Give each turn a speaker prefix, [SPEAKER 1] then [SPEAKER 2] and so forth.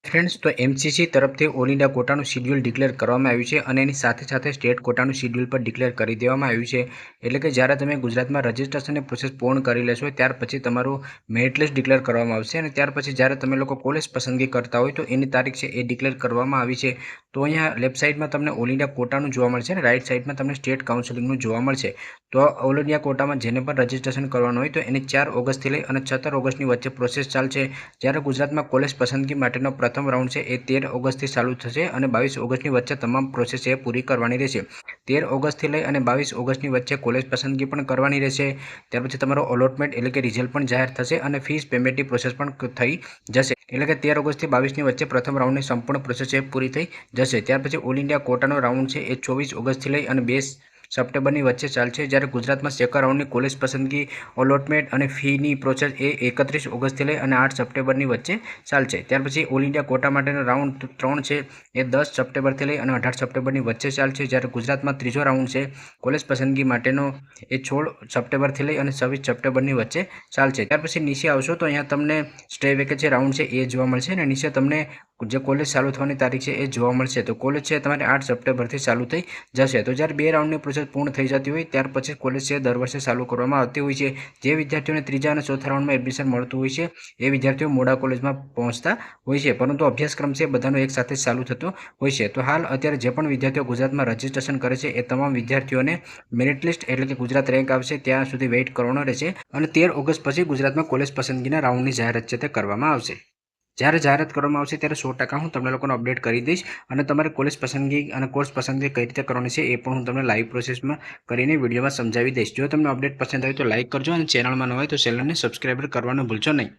[SPEAKER 1] Friends तो MCC तरफथी all India कोटानुं शेड्यूल डिक्लेर करवामां आव्युं छे अने एनी साथे साथे स्टेट कोटानुं शेड्यूल पण डिक्लेर करी देवामां आव्युं छे। एटले के ज्यारे तमे गुजरातमां रजिस्ट्रेशननी प्रोसेस पूर्ण करी लेशो त्यार पछी तमारुं मेरिट लिस्ट डिक्लेर करवामां आवशे अने त्यार पछी ज्यारे तमे लोको कॉलेज पसंदगी करता होय तो एनी तारीख छे ए डिक्लेर करवामां आवी छे। तो अहींया लेफ्ट साइडमां तमने ऑल इंडिया कोटानुं जोवा मळशे अने राइट साइडमां तमने स्टेट काउंसिलिंगनुं जोवा मळशे। तो ऑल इंडिया कोटामां जेने पण रजिस्ट्रेशन करवानुं होय तो एनी 4 ऑगस्टथी लई अने 17 ऑगस्टनी वच्चे प्रोसेस चालशे। ज्यारे गुजरातमां कॉलेज पसंदगी माटेनो प्रथम राउंड छे ए 13 ऑगस्ट थी चालू थशे अने 22 ऑगस्टनी वच्चे तमाम प्रोसेस पूरी करवानी रहेशे। 13 ऑगस्ट थी लई अने 22 ऑगस्टनी वच्चे कॉलेज पसंदगी पण करवानी रहेशे। त्यार पछी तमारो अलॉटमेंट एटले के रिजल्ट पण जाहेर थशे अने फीस पेमेंटनी प्रोसेस पण थई जशे। एटले के 13 ऑगस्ट थी 22 नी वच्चे प्रथम राउंडनी संपूर्ण प्रोसेस पूरी थई जशे। त्यार पछी ऑल इंडिया कोटानो राउंड छे ए 24 ऑगस्ट थी लई अने 2 सप्टेम्बरनी वच्चे चालशे। ज्यारे गुजरातमां सेकंड राउंडनी कॉलेज पसंदगी अलॉटमेंट अने फीनी प्रोसेस ए 31 ऑगस्ट थी लई अने 8 सप्टेम्बरनी वच्चे चालशे। त्यार पछी ऑल इंडिया कोटा माटेनो राउंड 3 छे ए 10 सप्टेम्बर थी लई अने 18 सप्टेम्बरनी वच्चे चालशे। ज्यारे गुजरातमां त्रीजो राउंड छे कॉलेज पसंदगी माटेनो ए 16 सप्टेम्बर थी लई अने 26 सप्टेम्बरनी वच्चे चालशे। त्यार पछी नीचे आवशो तो अहींया तमने स्टे वेकेन्सी राउंड छे ए जोवा मळशे अने नीचे तमने जे कॉलेज चालू थवानी तारीख है ए जोवा मळशे। तो कॉलेज है तमारे 8 सप्टेम्बर थी चालू थई जशे। तो ज्यारे 2 राउंडनी प्रोसेस पूर्ण थई जती होय त्यार पछी कॉलेज है दर वर्षे चालू करवामां आवती होय छे। जे विद्यार्थीओने त्रीजा अने चौथा राउंडमां एडमिशन मळतुं होय छे ए विद्यार्थीओ मोडा कॉलेजमां पहोंचता होय छे, परंतु अभ्यासक्रम छे बधानो एक साथे चालू थतो होय छे। तो हाल अत्यारे जे पण विद्यार्थीओ गुजरातमां रजिस्ट्रेशन करे छे ए तमाम विद्यार्थीओने मेरिट लिस्ट एटले के गुजरात रेंक आवशे त्यां सुधी वेट करवानो रहेशे अने 13 ऑगस्ट पछी गुजरातमां कॉलेज पसंदगीना राउंडनी जाहेरात छे ते करवामां आवशे। જ્યારે જાહેરાત કરવામાં આવશે ત્યારે 100% હું તમને લોકોને અપડેટ કરી દઈશ અને તમારે કોલેજ પસંદગી અને કોર્સ પસંદગી કઈ રીતે કરવાની છે એ પણ હું તમને લાઈવ પ્રોસેસમાં કરીને વિડીયોમાં સમજાવી દઈશ। જો તમને અપડેટ પસંદ આવે તો લાઈક કરજો અને ચેનલમાં ન હોય તો ચેનલને સબસ્ક્રાઈબ કરવાનું ભૂલશો નહીં।